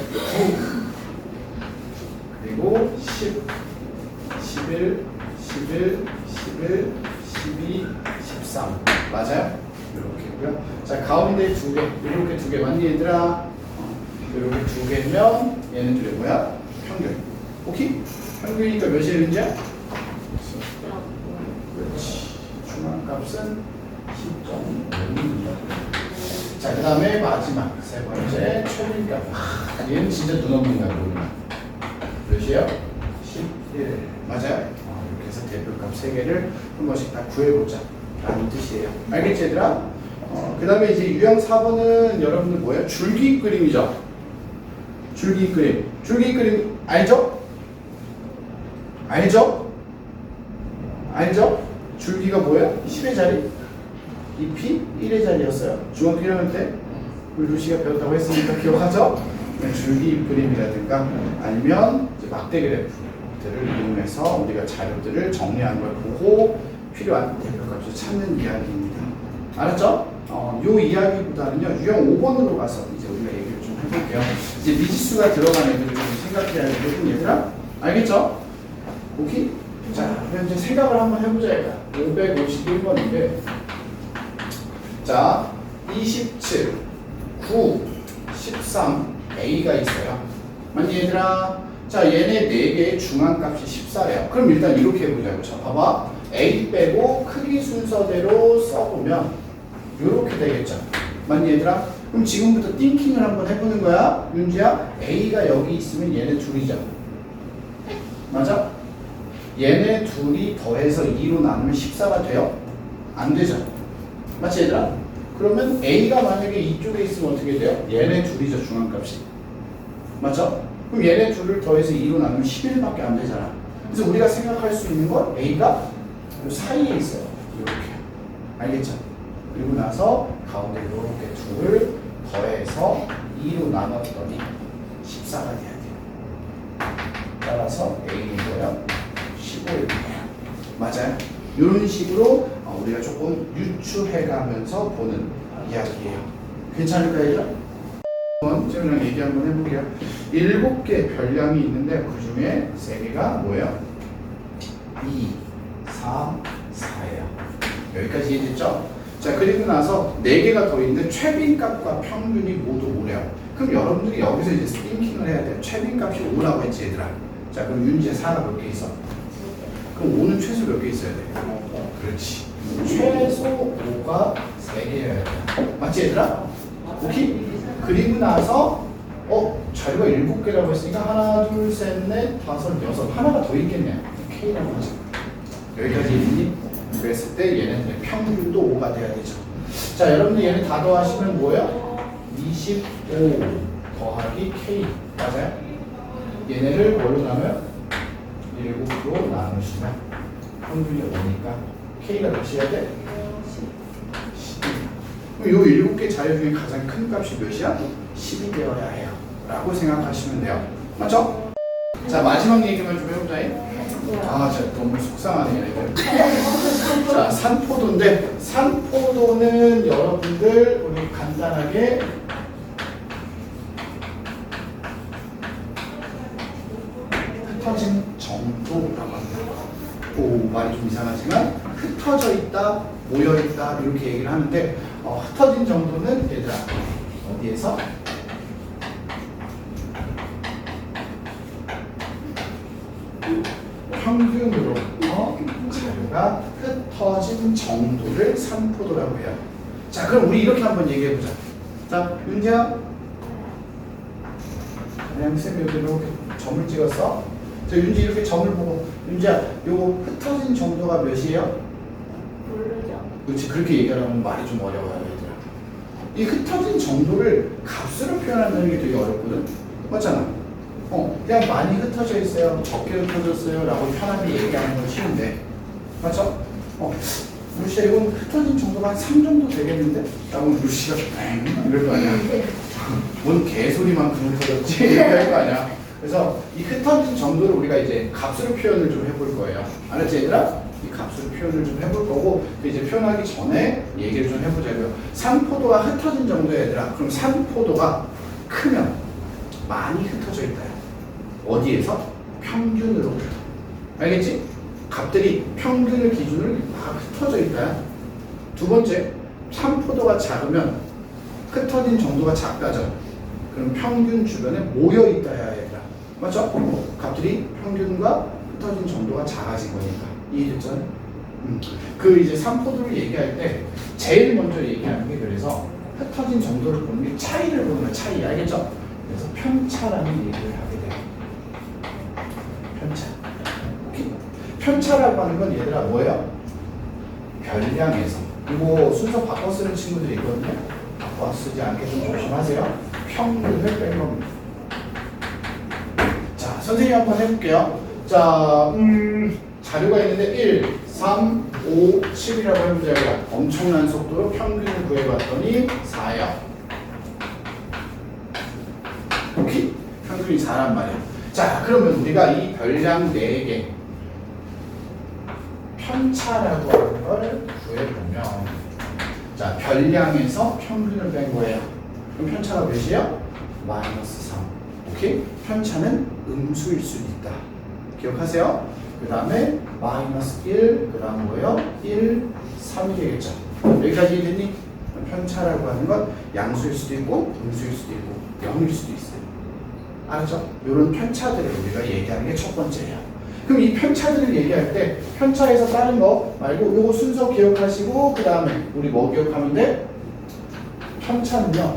그리고 10, 11, 11, 11, 12, 13. 맞아요? 이렇게고요. 자, 가운데 두 개, 이렇게 두 개 맞니, 얘들아? 이렇게 두 개면 얘는 둘이 뭐야? 평균. 오케이? 평균이니까 몇이야, 윤지야? 그렇지. 중앙값은 10.5입니다. 자, 그 다음에 마지막 세 번째 최빈값. 얘는 진짜 눈 없는 값이구나. 몇이에요? 11. 맞아요? 이렇게 해서 대표값 세 개를 한 번씩 다 구해보자. 라는 뜻이에요. 알겠지, 얘들아? 그 다음에 이제 유형 4번은 여러분들 뭐예요? 줄기 그림이죠? 줄기 그림. 줄기 그림 알죠? 알죠? 알죠? 줄기가 뭐예요? 10의 자리? 잎이 1의 자리였어요. 중학교 1학년 때 우리 루시가 배웠다고 했으니까 기억하죠? 줄기 그림이라든가 아니면 이제 막대 그래프들을 이용해서 우리가 자료들을 정리한 걸 보고 필요한 대표값을 찾는 이야기입니다. 알았죠? 요 이야기보다는요 유형 5번으로 가서 이제 우리가 얘기를 좀 해볼게요. 이제 미지수가 들어간 애들을 좀 생각해야 되거든, 얘들아. 알겠죠? 오케이? 자, 그럼 이제 생각을 한번 해보자, 얘가. 551번인데, 자, 27, 9, 13, A가 있어요. 맞니, 얘들아? 자, 얘네 4개의 중앙값이 14래요. 그럼 일단 이렇게 해보자고. 자, 봐봐. A 빼고 크기 순서대로 써보면, 이렇게 되겠죠. 맞니, 얘들아? 그럼 지금부터 띵킹을 한번 해보는 거야. 윤지야, A가 여기 있으면 얘네 둘이죠. 맞아? 얘네 둘이 더해서 2로 나누면 14가 돼요? 안 되죠. 맞지, 얘들아? 그러면 A가 만약에 이쪽에 있으면 어떻게 돼요? 얘네 둘이죠, 중앙값이. 맞죠? 그럼 얘네 둘을 더해서 2로 나누면 11밖에 안 되잖아. 그래서 우리가 생각할 수 있는 건 A가 이 사이에 있어요. 이렇게. 알겠죠? 그리고 나서 가운데 이렇게 둘을 더해서 2로 나눴더니 14가 돼야 돼요. 따라서 A는 뭐예요? 15입니다. 맞아요? 이런 식으로 우리가 조금 유추해가면서 보는 이야기예요. 괜찮을까요, 얘들아? 지금 얘기 한번 해볼게요. 7개 별량이 있는데 그 중에 3개가 뭐예요? 2, 3, 4예요. 여기까지 이해됐죠? 자, 그리고 나서 4개가 더 있는데 최빈값과 평균이 모두 5래요. 그럼 여러분들이 여기서 이제 띵킹을 해야 돼요. 최빈값이 5라고 했지, 얘들아. 자, 그럼 윤지의 4가 몇 개 있어? 그럼 5는 최소 몇 개 있어야 돼? 그렇지. 최소 5가 3개여야 돼. 맞지, 얘들아? 오케이? 그리고 나서 자료가 7개라고 했으니까 하나, 둘, 셋, 넷, 다섯, 여섯. 하나가 더 있겠네. K라고 하자. 여기까지 있니? 그랬을 때 얘네들의 평균도 5가 돼야 되죠. 자, 여러분들 얘네 다 더하시면 뭐예요? 25 더하기 K. 맞아요? 얘네를 뭘로 나눠요? 7로 나누시면 평균이 5니까 K가 몇이어야 돼? 10. 그럼 요 7개 자료 중에 가장 큰 값이 몇이야? 10이 되어야 해요. 라고 생각하시면 돼요. 맞죠? 자, 마지막 얘기만 좀 해보자. 진짜 너무 속상하네, 얘네들. 자, 산포도인데, 산포도는 여러분들, 우리 간단하게 흩어진 정도라고 합니다. 말이 좀 이상하지만 흩어져 있다, 모여 있다 이렇게 얘기를 하는데 흩어진 정도는 얘들아 어디에서? 평균으로부터 자료가 흩어진 정도를 산포도라고 해요. 자, 그럼 우리 이렇게 한번 얘기해 보자. 자, 윤지야. 그냥 쌤이 여기 이렇게 점을 찍었어. 자, 윤지 이렇게 점을 보고 윤지야, 요거 흩어진 정도가 몇이에요? 모르죠. 그렇지, 그렇게 얘기하면 말이 좀 어려워요, 얘들아. 이 흩어진 정도를 값으로 표현한다는 게 되게 어렵거든. 맞잖아. 그냥 많이 흩어져 있어요, 적게 흩어졌어요 라고 편하게 얘기하는 건 쉬운데, 맞죠? 루시야, 이건 흩어진 정도가 한 3 정도 되겠는데? 라고 루시가 이럴 거 아니야. 뭔 개소리만큼 흩어졌지? 이럴 거 아니야. 그래서 이 흩어진 정도를 우리가 이제 값으로 표현을 좀 해볼 거예요. 알았지, 얘들아? 이 값으로 표현을 좀 해볼 거고, 이제 표현하기 전에 얘기를 좀 해보자고요. 산포도가 흩어진 정도 얘들아. 그럼 산포도가 크면 많이 흩어져 있다. 어디에서? 평균으로부터. 알겠지? 값들이 평균을 기준으로 막 흩어져 있다. 두 번째, 산포도가 작으면 흩어진 정도가 작다죠. 그럼 평균 주변에 모여 있다 해야 얘들아. 맞죠? 값들이 평균과 흩어진 정도가 작아진 거니까. 이해됐죠? 그 이제 산포도를 얘기할 때 제일 먼저 얘기하는 게 그래서 흩어진 정도를 보는 게 차이를 보는 거야. 차이. 알겠죠? 그래서 편차라는 얘기를 하게 돼요. 편차. 오케이? 편차라고 하는 건 얘들아 뭐예요? 별량에서. 이거 순서 바꿔 쓰는 친구들이 있거든요. 바꿔 쓰지 않게 좀 조심하세요. 평균을 뺀 겁니다. 자, 선생님 한번 해볼게요. 자, 자료가 있는데 1, 3, 5, 7이라고 해보자고요. 엄청난 속도로 평균을 구해봤더니 4요. 오케이? 평균이 4란 말이야. 자, 그러면 우리가 이 별량 4개 편차라고 하는 걸 구해보면, 자, 별량에서 평균을 뺀 거예요. 그럼 편차가 몇이에요? 마이너스 3. 오케이? 편차는 음수일 수 있다. 기억하세요? 그 다음에 마이너스 1, 그 다음 뭐예요? 1, 3이 되겠죠. 여기까지 이해됐니? 편차라고 하는 건 양수일 수도 있고 음수일 수도 있고 0일 수도 있어요. 알았죠? 이런 편차들을 우리가 얘기하는 게 첫 번째예요. 그럼 이 편차들을 얘기할 때 편차에서 다른 거 말고 요거 순서 기억하시고 그 다음에 우리 뭐 기억하면 돼? 편차는요,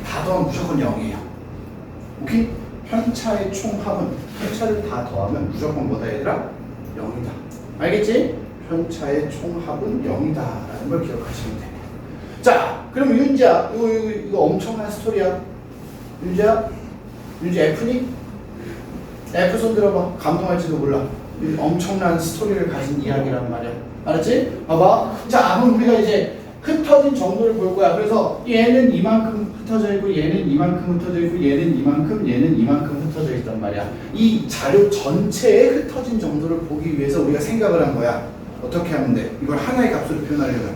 다 더하면 무조건 0이에요. 오케이? 편차의 총합은 편차를 다 더하면 무조건 뭐다 얘들아? 0이다. 알겠지? 편차의 총합은 0이다 라는 걸 기억하시면 돼요. 자, 그럼 윤지야, 이거 엄청난 스토리야. 윤지야, 윤지 F니? F 손 들어봐. 감동할지도 몰라. 엄청난 스토리를 가진 이야기란 말이야. 알았지? 봐봐. 자, 그럼 우리가 이제 흩어진 정도를 볼 거야. 그래서 얘는 이만큼 흩어져 있고 얘는 이만큼 흩어져 있고 얘는 이만큼 흩어져 있단 말이야. 이 자료 전체의 흩어진 정도를 보기 위해서 우리가 생각을 한 거야. 어떻게 하면 돼? 이걸 하나의 값으로 표현하려면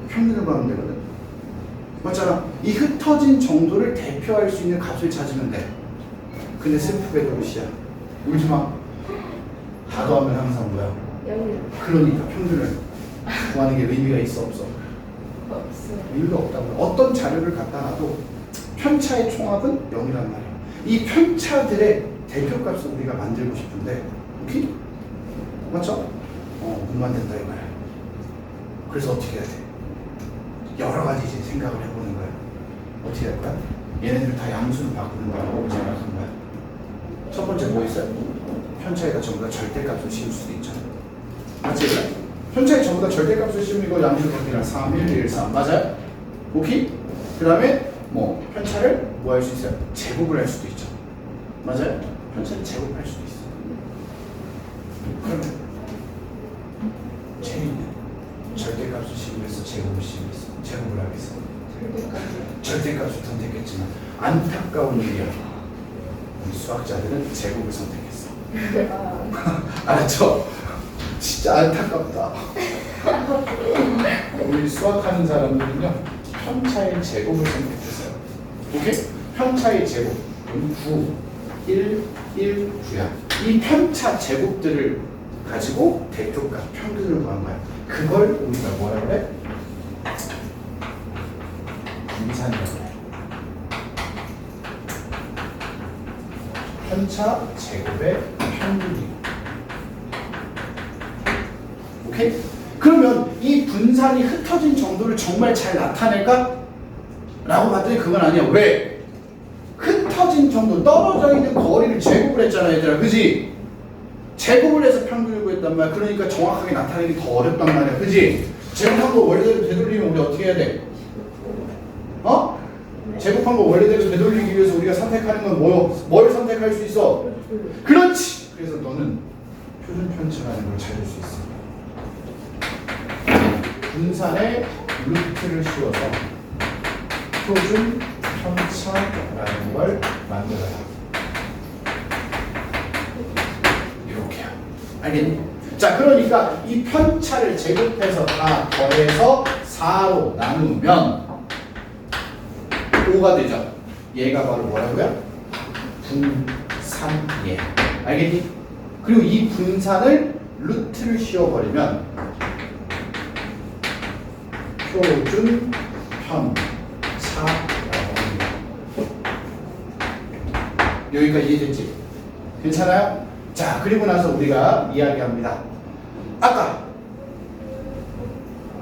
평균을 구하면 되거든. 맞잖아. 이 흩어진 정도를 대표할 수 있는 값을 찾으면 돼. 근데 슬프게도 루시야, 울지 마. 다 더하면 항상 뭐야? 0이 그러니까 평균을 구하는 게 의미가 있어 없어? 없어요. 의미가 없다고. 어떤 자료를 갖다 놔도 편차의 총합은 0이란 말이야. 이 편차들의 대표값을 우리가 만들고 싶은데, 오케이? 맞죠? 못 만든다 이거야. 그래서 어떻게 해야 돼? 여러 가지 이제 생각을 해보는 거야. 어떻게 할 거야? 얘네들 다 양수로 바꾸는 거라고 생각한 거야. 첫 번째 뭐 있어요? 편차에다 전부 다 절대값을 씌울 수도 있잖아. 맞지? 편차에 전부 다 절대값을 씌우면 이거 양수로 바뀌나 3, 1, 1, 3 맞아요? 오케이? 그 다음에 뭐 편차를 뭐 할 수 있어요? 제곱을 할 수도 있죠. 맞아요? 편차를 제곱할 수도 있어. 그러면 재밌네. 절대값을 씌우면서 제곱을 씌우면서 제곱을 하겠어. 절대값을 선택했지만 안타까운 일이야. 우리 수학자들은 제곱을 선택했어. 알았죠? 진짜 안타깝다. 우리 수학하는 사람들은요, 편차의 제곱을 선택했어요. 오케이? 편차의 제곱 9, 1, 1, 9야. 이 편차 제곱들을 가지고 대표값 평균을 구한 거야. 그걸 우리가 뭐라 그래? 분산이라고 해. 편차 제곱의 평균이. 오케이? 그러면 이 분산이 흩어진 정도를 정말 잘 나타낼까? 라고 봤더니 그건 아니야. 왜? 흩어진 정도, 떨어져 있는 거리를 제곱을 했잖아, 얘들아. 그지? 제곱을 해서 평균을 구했단 말이야. 그러니까 정확하게 나타내기 더 어렵단 말이야. 그지? 제곱한 거 원래대로 되돌리면 우리 어떻게 해야 돼? 어? 제곱한 거 원래대로 되돌리기 위해서 우리가 선택하는 건 뭐요? 뭘 선택할 수 있어? 그렇지! 그래서 너는 표준 편차라는 걸 찾을 수 있어. 분산에 루트를 씌워서 표준 편차라는 걸 만들어요. 이렇게요. 알겠니? 자, 그러니까 이 편차를 제곱해서 다 더해서 4로 나누면 5가 되죠. 얘가 바로 뭐라고요? 분산예. 알겠니? 그리고 이 분산을 루트를 씌워버리면 표준 편차라고 합니다. 여기까지 이해됐지? 괜찮아요? 자, 그리고 나서 우리가 이야기합니다. 아까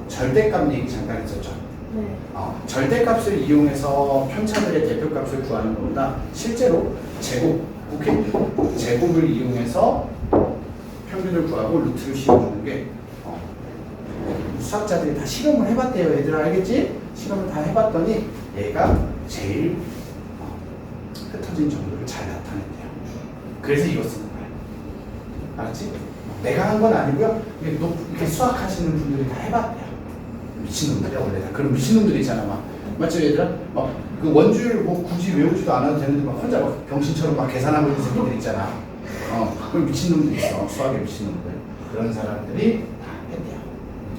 절대값 얘기 잠깐 했었죠. 네. 절대값을 이용해서 편차들의 대표값을 구하는 것보다 실제로 제곱, 오케이? 제곱을 이용해서 평균을 구하고 루트를 씌워주는 게 수학자들이 다 실험을 해봤대요. 얘들아, 알겠지? 실험을 다 해봤더니 얘가 제일 흩어진 정도를 잘 나타낸대요. 그래서 이거 쓰는 거야. 알았지? 내가 한 건 아니고요. 이렇게 수학하시는 분들이 다 해봤대요. 미친놈들이야 원래 다. 그런 미친놈들이 있잖아 막. 맞죠 얘들아? 막 그 원주율 뭐 굳이 외우지도 않아도 되는데 막 혼자 막 병신처럼 막 계산하고 있는 새끼들 있잖아. 그런 미친놈들이 있어. 수학의 미친놈들. 그런 사람들이 다 했대요.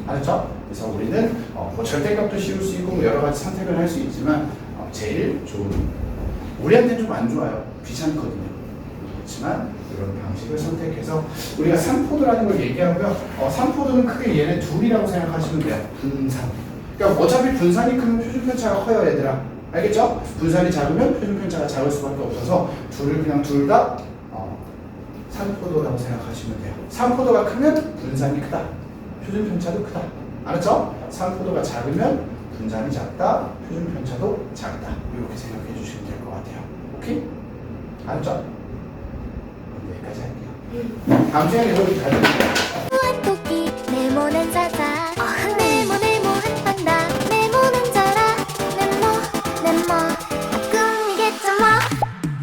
알았죠? 그래서 우리는 뭐 절대값도 씌울 수 있고 뭐 여러 가지 선택을 할 수 있지만 제일 좋은, 우리한테는 좀 안 좋아요. 귀찮거든요. 그렇지만 이런 방식을 선택해서 우리가 3포도라는 걸 얘기하고요. 3포도는 크게 얘네 둘이라고 생각하시면 돼요. 분산. 그러니까 어차피 분산이 크면 표준편차가 커요, 얘들아. 알겠죠? 분산이 작으면 표준편차가 작을 수밖에 없어서 둘을 그냥 둘 다 3포도라고 생각하시면 돼요. 3포도가 크면 분산이 크다. 표준편차도 크다. 알았죠? 3포도가 작으면 분산이 작다. 표준편차도 작다. 이렇게 생각해 주시면 될 것 같아요. 오케이? 알았죠? 여기까지 할게요. 다음 시간에 여러분 잘 들을게요. 토끼 네모는 자자 네모 한판다 네모는 자라 네모 꿈이겠죠 뭐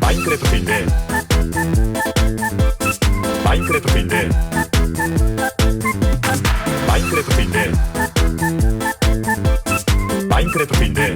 마인크래프트인데 마인크래프트인데